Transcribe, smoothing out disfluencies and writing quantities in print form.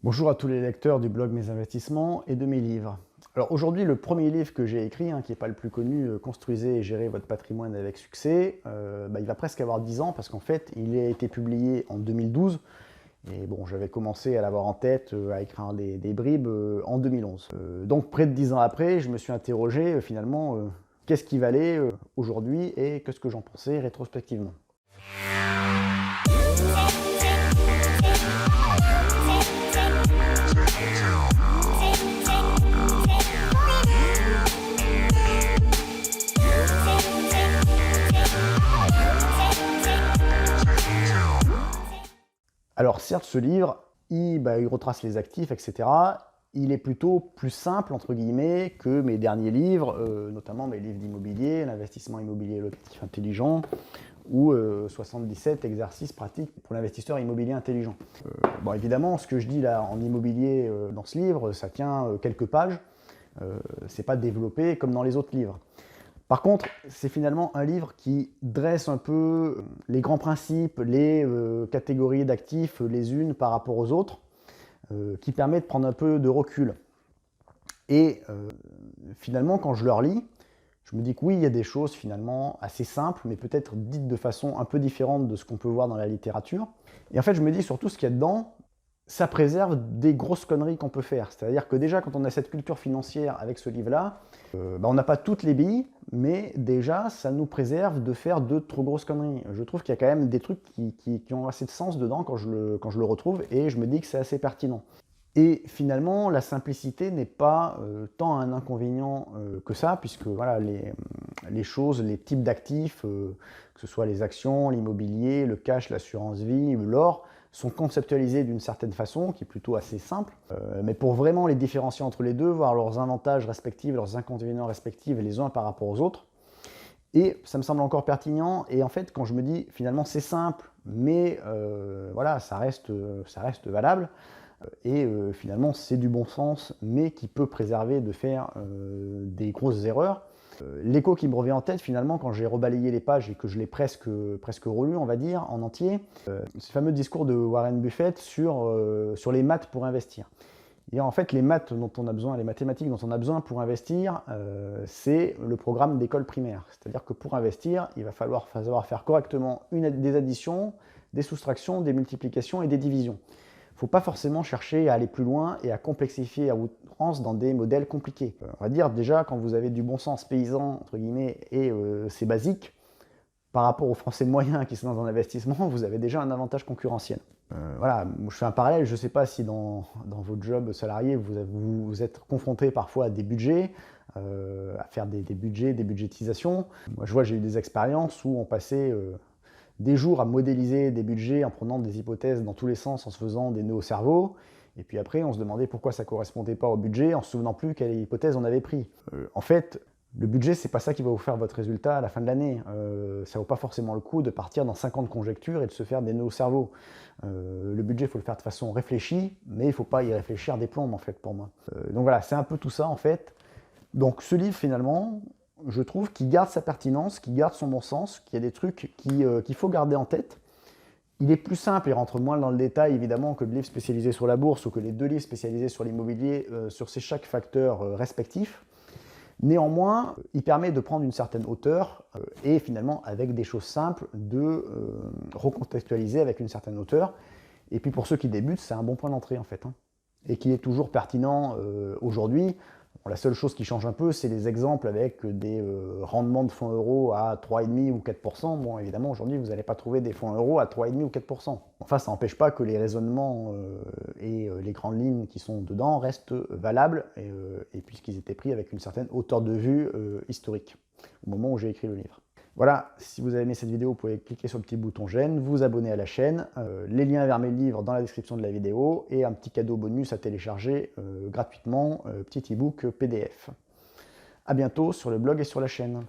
Bonjour à tous les lecteurs du blog Mes Investissements et de mes livres. Alors aujourd'hui, le premier livre que j'ai écrit, qui n'est pas le plus connu, Construisez et gérez votre patrimoine avec succès, il va presque avoir 10 ans parce qu'en fait, il a été publié en 2012 et bon, j'avais commencé à l'avoir en tête, à écrire des bribes en 2011. Donc près de 10 ans après, je me suis interrogé finalement, qu'est-ce qui valait aujourd'hui et qu'est-ce que j'en pensais rétrospectivement. Alors certes, ce livre, il retrace les actifs, etc. Il est plutôt plus simple, entre guillemets, que mes derniers livres, notamment mes livres d'immobilier, l'investissement immobilier locatif intelligent, ou 77 exercices pratiques pour l'investisseur immobilier intelligent. Bon, évidemment, ce que je dis là en immobilier dans ce livre, ça tient quelques pages. C'est pas développé comme dans les autres livres. Par contre, c'est finalement un livre qui dresse un peu les grands principes, les catégories d'actifs les unes par rapport aux autres, qui permet de prendre un peu de recul. Et finalement, quand je le relis, je me dis que oui, il y a des choses finalement assez simples, mais peut-être dites de façon un peu différente de ce qu'on peut voir dans la littérature. Et en fait, je me dis surtout ce qu'il y a dedans, ça préserve des grosses conneries qu'on peut faire. C'est-à-dire que déjà, quand on a cette culture financière avec ce livre-là, on n'a pas toutes les billes, mais déjà, ça nous préserve de faire de trop grosses conneries. Je trouve qu'il y a quand même des trucs qui ont assez de sens dedans quand je le retrouve, et je me dis que c'est assez pertinent. Et finalement, la simplicité n'est pas tant un inconvénient que ça, puisque voilà, les choses, les types d'actifs, que ce soit les actions, l'immobilier, le cash, l'assurance vie, l'or, sont conceptualisés d'une certaine façon, qui est plutôt assez simple. Mais pour vraiment les différencier entre les deux, voir leurs avantages respectifs, leurs inconvénients respectifs, les uns par rapport aux autres, et ça me semble encore pertinent. Et en fait, quand je me dis finalement c'est simple, mais voilà, ça reste valable, et finalement c'est du bon sens, mais qui peut préserver de faire des grosses erreurs. L'écho qui me revient en tête finalement quand j'ai rebalayé les pages et que je l'ai presque relu, on va dire, en entier, c'est ce fameux discours de Warren Buffett sur les maths pour investir. Et en fait, les maths dont on a besoin, les mathématiques dont on a besoin pour investir, c'est le programme d'école primaire. C'est-à-dire que pour investir, il va falloir savoir faire correctement des additions, des soustractions, des multiplications et des divisions. Il ne faut pas forcément chercher à aller plus loin et à complexifier à outrance dans des modèles compliqués. On va dire déjà, quand vous avez du bon sens paysan, entre guillemets, et c'est basique, par rapport aux Français moyens qui sont dans un investissement, vous avez déjà un avantage concurrentiel. Voilà, je fais un parallèle, je ne sais pas si dans votre job salarié, vous êtes confronté parfois à des budgets, à faire des budgets, des budgétisations. Moi, je vois, j'ai eu des expériences où on passait des jours à modéliser des budgets en prenant des hypothèses dans tous les sens, en se faisant des nœuds au cerveau. Et puis après, on se demandait pourquoi ça ne correspondait pas au budget, en ne se souvenant plus quelle hypothèse on avait pris. En fait, le budget, c'est pas ça qui va vous faire votre résultat à la fin de l'année. Ça vaut pas forcément le coup de partir dans 50 conjectures et de se faire des nœuds au cerveau. Le budget, il faut le faire de façon réfléchie, mais il ne faut pas y réfléchir des plombes, en fait, pour moi. Donc voilà, c'est un peu tout ça, en fait. Donc ce livre, finalement, je trouve qu'il garde sa pertinence, qu'il garde son bon sens, qu'il y a des trucs qu'il faut garder en tête. Il est plus simple, il rentre moins dans le détail, évidemment, que le livre spécialisé sur la bourse ou que les deux livres spécialisés sur l'immobilier, sur ces chaque facteur respectif. Néanmoins, il permet de prendre une certaine hauteur et finalement, avec des choses simples, de recontextualiser avec une certaine hauteur. Et puis pour ceux qui débutent, c'est un bon point d'entrée en fait, et qui est toujours pertinent aujourd'hui. Bon, la seule chose qui change un peu, c'est les exemples avec des rendements de fonds euros à 3,5 ou 4%. Bon, évidemment, aujourd'hui, vous n'allez pas trouver des fonds euros à 3,5 ou 4%. Enfin, ça n'empêche pas que les raisonnements et les grandes lignes qui sont dedans restent valables, et puisqu'ils étaient pris avec une certaine hauteur de vue historique, au moment où j'ai écrit le livre. Voilà, si vous avez aimé cette vidéo, vous pouvez cliquer sur le petit bouton j'aime, vous abonner à la chaîne, les liens vers mes livres dans la description de la vidéo, et un petit cadeau bonus à télécharger gratuitement, petit e-book PDF. A bientôt sur le blog et sur la chaîne.